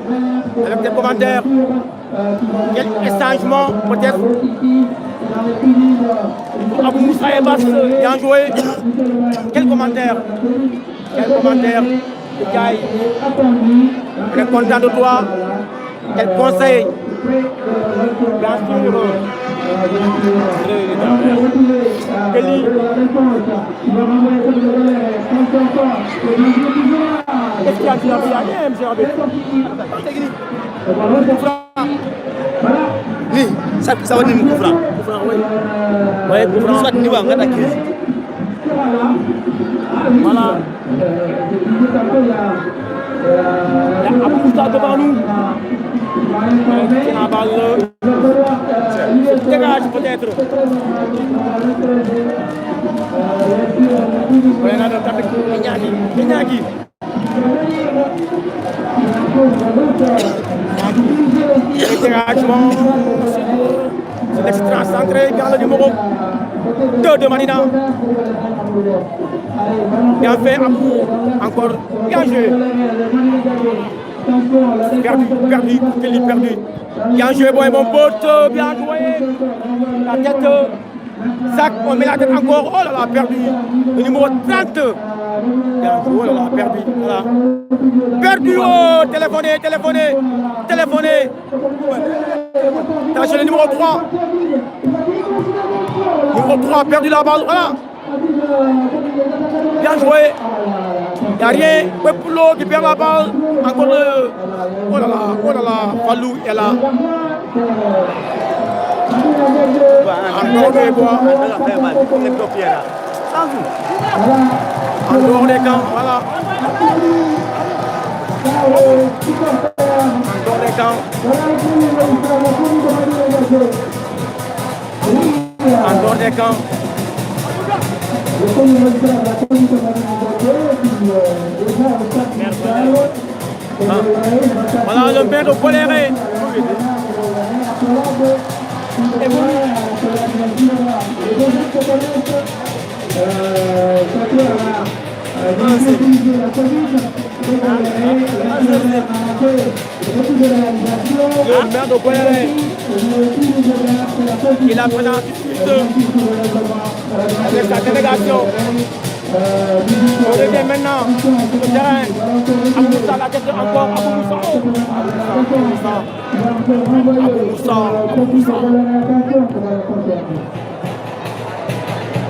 Avec tes commentaires, quel changement peut-être Abou Moussa et Bass, bien joué. Quel commentaire? Ndiaye, on est content de toi. Quel conseil? Bien sûr. Kelly. Qu'est-ce qu'il y a dit? Ni, ça va dire coup franc. Oui, coup franc. Soit ni va en gâte crise. Voilà. Il y a Abou Moussa devant nous. C'est la balle. Dégage peut-être. Voilà, notre avec Mignaki. Dégagement. C'est l'extra centré dans le numéro 2 de Manina. Bien fait, Abou. Encore bien joué. Perdu, Kelly perdu. Bien joué, bon, mon pote, bien joué. La tête, Zach, on met la tête encore. Oh là là, perdu. Le numéro 30. Bien joué, oh là là, perdu. Voilà. Perdu, oh, téléphoné. Attention, le numéro 3. Numéro 3, perdu la balle, voilà. Bien joué. Il n'y a rien. Peplo qui perd la balle. Encore le. Oh là là. Fallou est là. Encore des bois. En dehors des camps, voilà. En dehors des camps. En dehors des camps. Voilà le maire de Coléré. Le maire de Coléré. Il a pris la avec sa délégation. On revient maintenant sur le terrain. Abou la tête encore. Abou Moussa.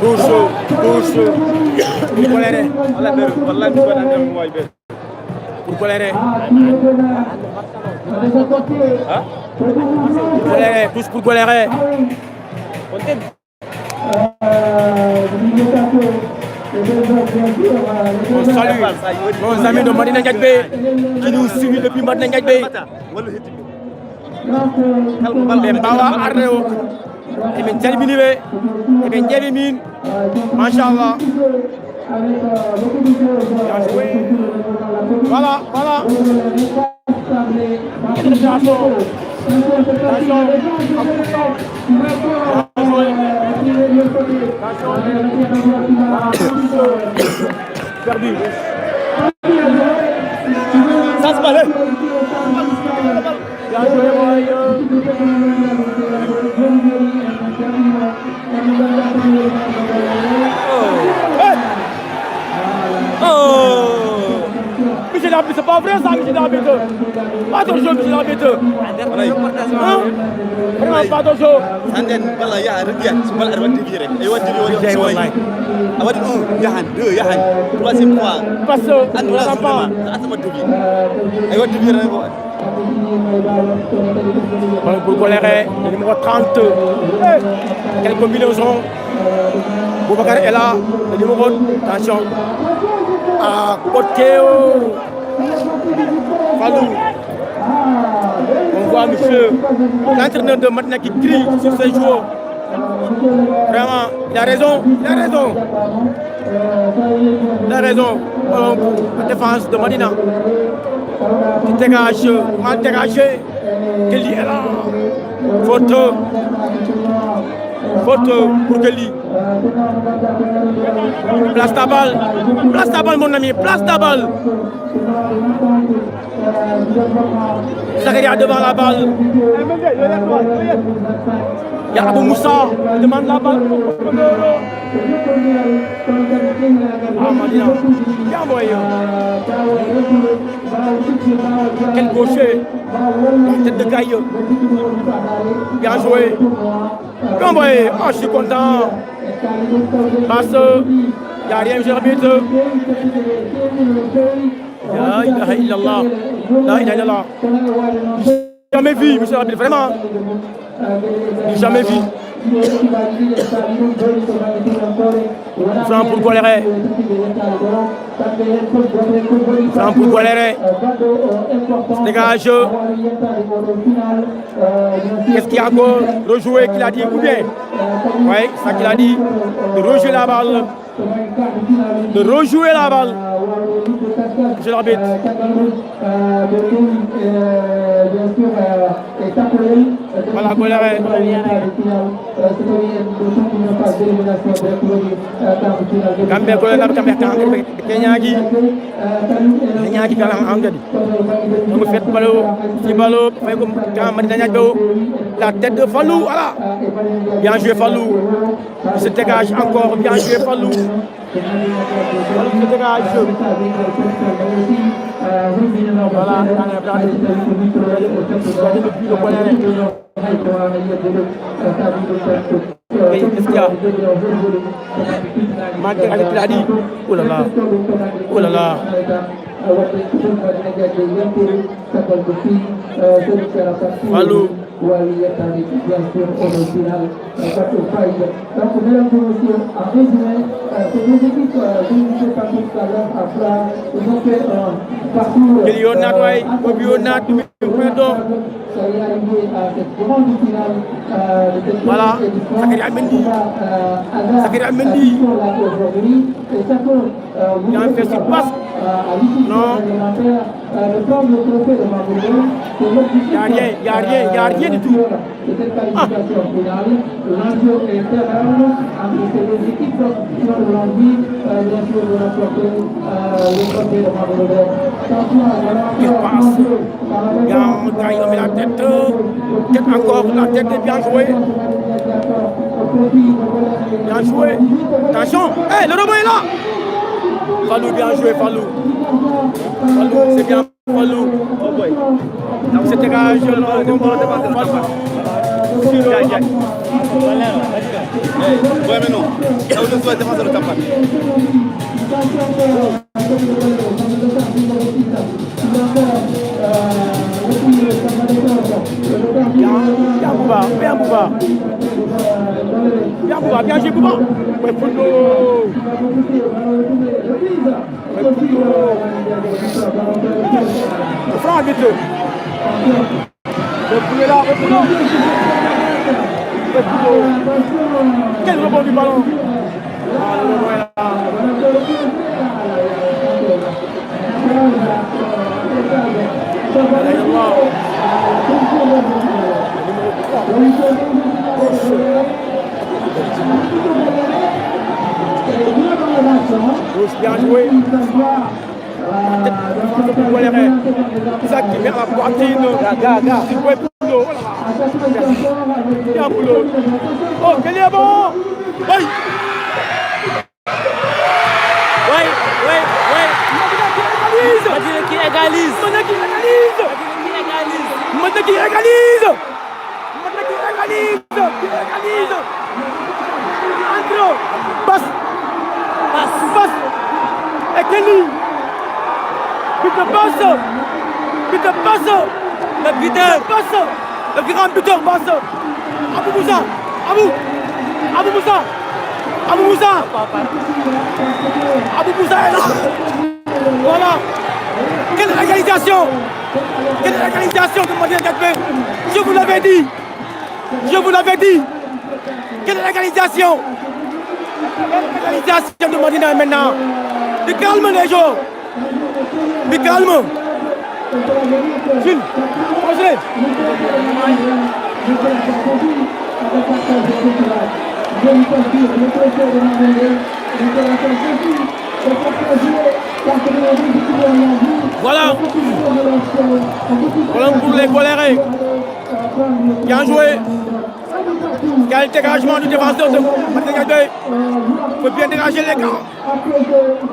Touche. Pour Coléré. Pour Coléré. Touche pour Coléré. On salue nos amis de Madina Ndiagbé qui nous suivent depuis Madina Ndiagbé. Bawa Arreo. Et bien Djalbiniwe. Et bien Djebimine. Machallah. Voilà. Perdu. Ça se passe. Bien joué, Michel Arbitre, c'est pas vrai ça, Michel Arbitre. Pas ton jeu, Michel Arbitre. Vraiment pas ton jeu. Sanden bala ya regia sebal arwan TV rek ay wadi yo soy awadi yahan 2 yahan troisième fois Parce que andula sama atama dubi ay wadi bi rek Voilà pour Coléré, le numéro 30. Quelle combinaison. Boubacar est là, le numéro. Attention. À côté. Fallou. On voit monsieur l'entraîneur de Madina qui crie sur ses joueurs. Vraiment, il a raison. La défense de Madina. Qui dégage, mal dégagé. Kelly est là. Faute pour Kelly. Place ta balle mon ami, place ta balle. Zakaria devant la balle. Il y a Abou Moussa, il demande la balle. Ah, Madina, bien envoyé. Quel gaucher, la tête de caillou. Bien joué. Bien envoyé. Oh, je suis content. Parce qu'il n'y a rien, j'ai arbitre. La ilaha illallah. Jamais vu, monsieur l'arbitre, vraiment. Jamais vu. Franc pour Coléré. Dégage. Qu'est-ce qu'il y a encore? Rejouer qu'il a dit ou bien? Oui, ça qu'il a dit. De rejouer la balle. Monsieur l'arbitre. Voilà, Coléré. Kambe Coléré kambe Kenyagi kala angadi. On fait ballon, fait comme quand Madina Ndiagbé. La tête de Fallou, voilà. Bien joué Fallou. Il se dégage encore, bien joué Fallou. Fallou se dégage. Voilà, Qu'est-ce qu'il y a? Manqué avec la dit. Oh là là. Oh là là. Fallou. Voilà, Zakaria Mendy. Zakaria Mendy. Il y a un fait sur passe. Non. Il n'y a rien du tout. Ah. Qu'est-ce passe? Il y a un gars, il a mis la tête. Tête encore, la tête est bien jouée. Bien joué. Attention. Hey, le robot est là. Fallou, bien joué, Fallou. Fallou, c'est bien, Fallou. Oh boy. Donc c'est dégage, Fallou. Ouais, mais non. Là où je dois défendre le campagne. Bien Bouba, bien Bouba. Bien Bouba, bien joué Bouba. Ouais, Poulo. Franck, vite. Le Poulo est là, le Poulo. Quel rebond du ballon. Ah, le rebond est là. Bien joué. Ça qui met la poitrine. Bien Poulo. Oh, quel est bon. Oui. Madina qui égalise. Andro. Passe. Et Kelly. Buteur passe. Le buteur passe. Le grand buteur passe. Abou Moussa. Abou Moussa est là. Voilà. Quelle égalisation de Madina Gatbé. Je vous l'avais dit. Quelle égalisation de Madina maintenant. Du calme les gens. Du calme. Jules, posez. Voilà. Voilà pour les colérés. Bien joué. Quel dégagement du défenseur de Madina Gatbé. Il faut bien dégager les gars.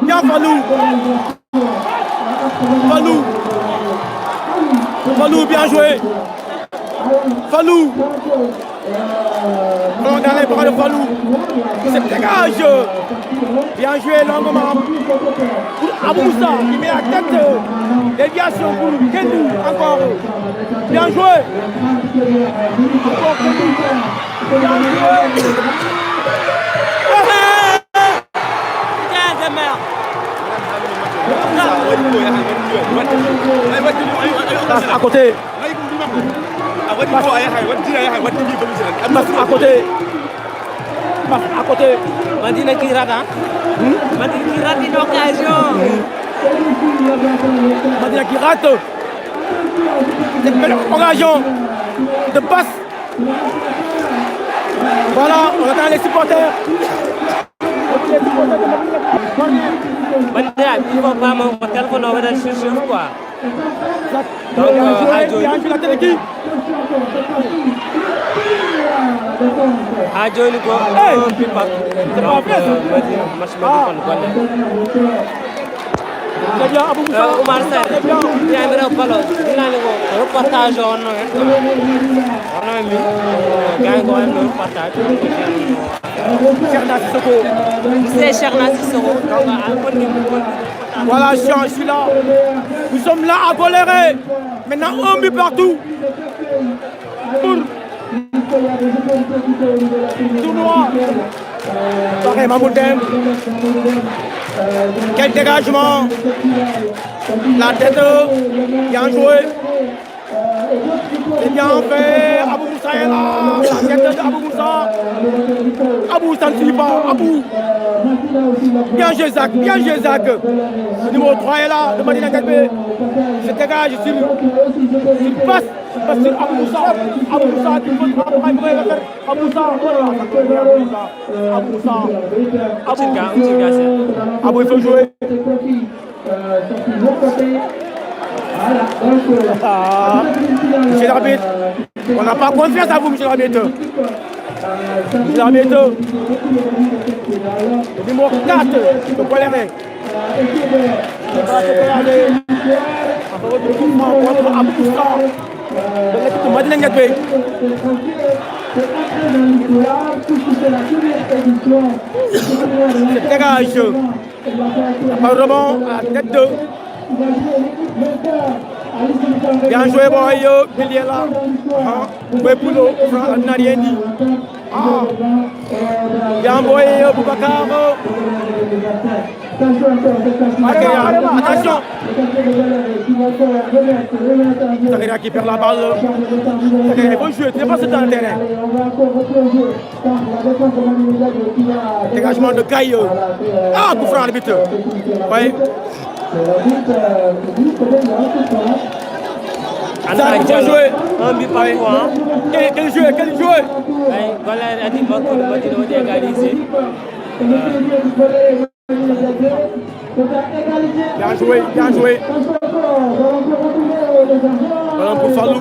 Bien Fallou, bien joué. Fallou. On dans les bras de Fallou. C'est dégage. Bien joué longuement. Pour Abou Moussa qui met la tête. Déviation pour Kenny encore. Bien joué. Encore Kenny. Bien joué. À côté. À côté. Madina qui rate, hein? Madina qui rate une occasion. Madina qui rate. Cette belle occasion de passe. Voilà, on attend les supporters. Madina, il faut pas mon téléphone, on va aller chercher quoi. Donc, la télé qui a Johnny go. C'est pas vrai. C'est bien, Abou Moussa. Oumar Sarr. C'est bien. yaa ngi rëbb balo. dinaa ne ko reportage woon na ngeen. war na leen ni. gars yi ko waxee noonu reportage. Cheikhna Sissoko. monsieur Cheikhna Sissoko. Voilà, je suis là. Nous sommes là à Goléré. Maintenant, un but partout. Pour tournoi. Pareil, Mamoudem. Quel dégagement. La tête, bien joué. C'est bien fait. Abou Moussa est là. La tête d'Abou Moussa. Abou, ça ne suit pas. Abou. Bien joué, Zach. Bien joué, Zach. Le numéro 3 est là. Le Madina Kadbe. Je dégage sur. Il passe. Parce que Abou Moussa. Abou Moussa. Il faut travailler pour le faire. Abou Moussa. Abou Moussa. Abou, il faut jouer. Monsieur l'arbitre, on n'a pas confiance à vous, monsieur l'arbitre. Monsieur l'arbitre, le numéro 4, le Goléré. Contre Abou Moussa, de l'équipe de Madina Kadbe. C'est dégage. Apparemment, à la tête de. Bien joué, Boyo, il est là. Bouépoulo, n'a rien dit. Bien joué, Boubacar. Attention. Takira qui perd la balle. Il faut jouer, c'est pas ce dans le terrain. Dégagement de Gaïe. Ah, coup franc, l'arbitre. Oui. Ça, il faut jouer. Un but par point. Quel joueur, quel joueur. Goléré a dit beaucoup de mots d'égaliser. Bien joué, bien joué. Voilà pour Fallou.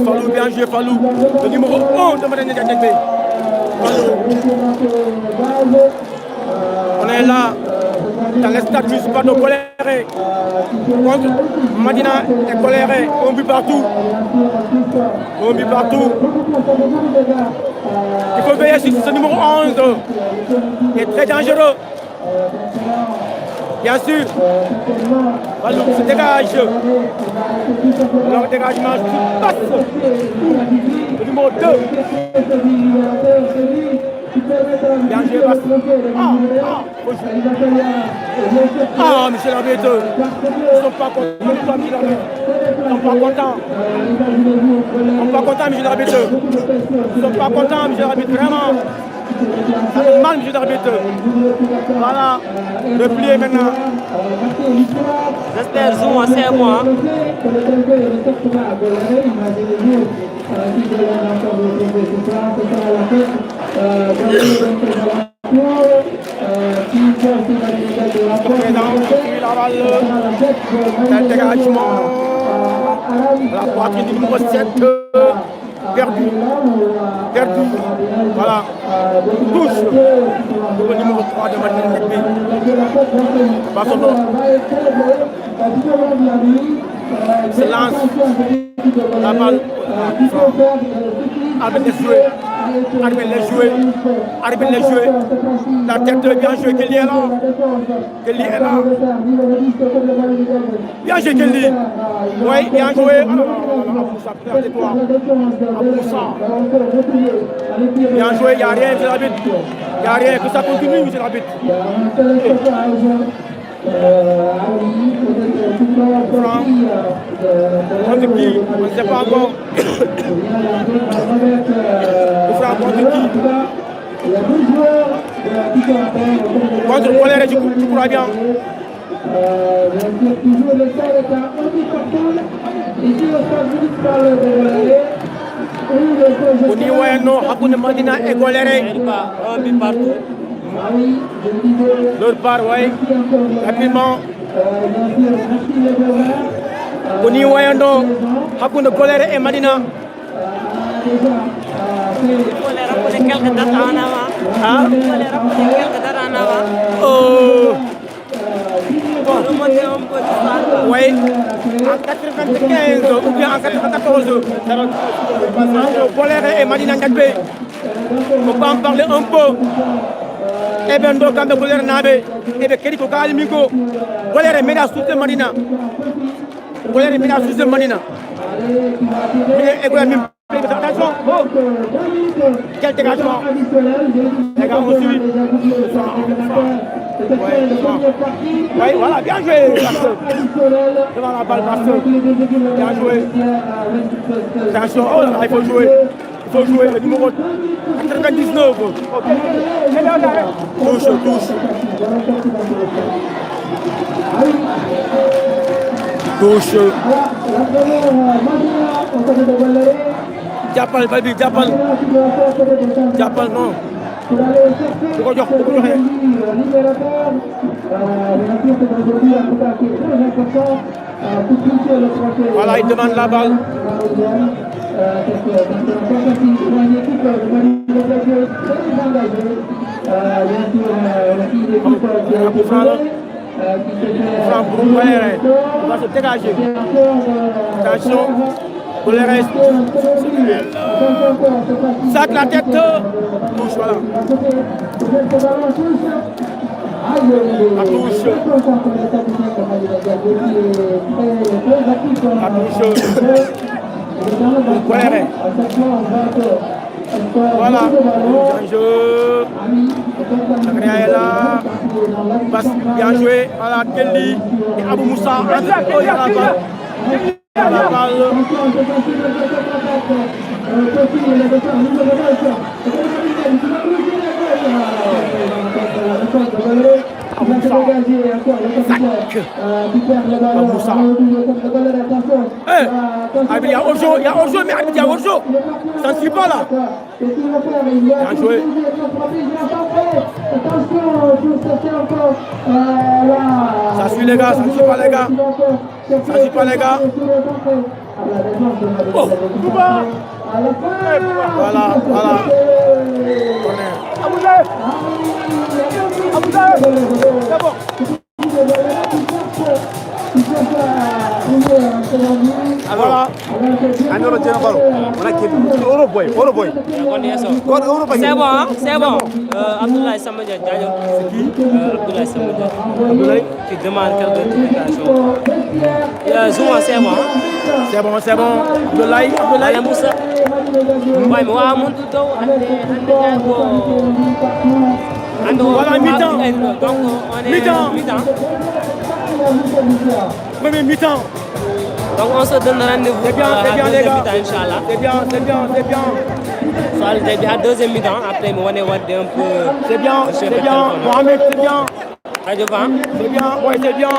Fallou, bien joué, Fallou. Le numéro 1 de Madina Kadbe. On est là dans le stade du Sport de Goléré contre Madina et Goléré. Un but partout. Un but partout. Il faut veiller sur ce numéro 11. Il est très dangereux. Bien sûr. Fallou se dégage. Leur dégagement se passe. Le numéro 2. Bien joué, monsieur l'arbitre. Ils ne sont pas contents, monsieur l'arbitre. Ils ne sont pas contents. Ils ne sont pas contents, monsieur l'arbitre. Ils ne sont pas contents, monsieur l'arbitre, vraiment. Ça fait mal, monsieur l'arbitre. Voilà, replié maintenant. J'espère Zoom à 5 mois. Un dégagement. La poitrine du numéro 7. Perdu. Perdu. Voilà. Touche. Le numéro 3 de Madina Kadbe. Bassono. Se lance. La balle. Arbitre les jouer. Arbitre les jouer. Arbitre les jouer. La tête bien jouée. Kelly est là. Kelly est là. Bien joué Kelly. Oui, bien joué. Abou Moussa, toi. Abou Moussa. Bien joué, il n'y a rien, monsieur l'arbitre. Il n'y a rien, que ça continue, monsieur l'arbitre. Contre qui? On ne sait pas encore. Contre qui? Contre Goléré, tu crois bien. On y voit non, Hakuna Madina et Goléré. Un but partout. L'autre part, oui. Rapidement. On y voit non, Hakuna Goléré et Madina. Il faut les rappeler quelques dates en avant. Hein? Il faut les rappeler quelques dates en avant. Oh. Bon, remonter un Oui, en 95 ou bien en 94, entre Boléré et Madina Ndiadbé. On peut en parler un peu. Et bien, donc, quand Boléré Nabe, et bien, Kéliko Kalimiko, Boléré Méda sous de Madina. Boléré Méda sous de Madina. Mais écoutez, attention, quel dégagement. Les gars, on suit. Oui, voilà, bien joué. Devant la balle, Pasteur. Bien joué. Attention, oh là là, il faut jouer. Il faut jouer le numéro 99. Touche, touche. Touche. Jàppal bal bi jàppal. Jàppal non. Du ko jox du ko joxe. Voilà, il demande la balle. Franck pour Boléré, il va se dégager. Attention, Boléré sac la tête. Touche, voilà. La touche. La touche. Boléré. Voilà, jeu. Sakria est là. Bien joué. Voilà, Kelly et Abou Moussa. Oh, il y a la balle. Il y a la balle. Il y a hors-jeu, mais il y a hors-jeu. Ça ne suit pas là. Bien joué. Ça suit les gars, ça ne suit pas les gars. Ça ne suit pas les gars. Oh, voilà, voilà. C'est bon. Voilà. Andoro tiene balo. On a qui Euro boy. C'est bon, hein? C'est bon. Abdoulaye Samadia Diallo. C'est qui? Abdoulaye Samadia. Abdoulaye qui demande carte d'identification. Zouma, c'est bon. C'est bon, c'est bon. Abdoulaye, Abdoulaye. Moussa. Oui, mais on a mon tout voilà, mi-temps. Donc, on est mi-temps. Oui, mais mi-temps. Donc, on se donne rendez-vous. C'est bien, les gars. Inch'Allah. C'est bien. Soit à deuxième mi-temps, après, on est un peu. C'est bien. Mohamed, c'est bien. Radio Vent. C'est bien, ouais, c'est bien.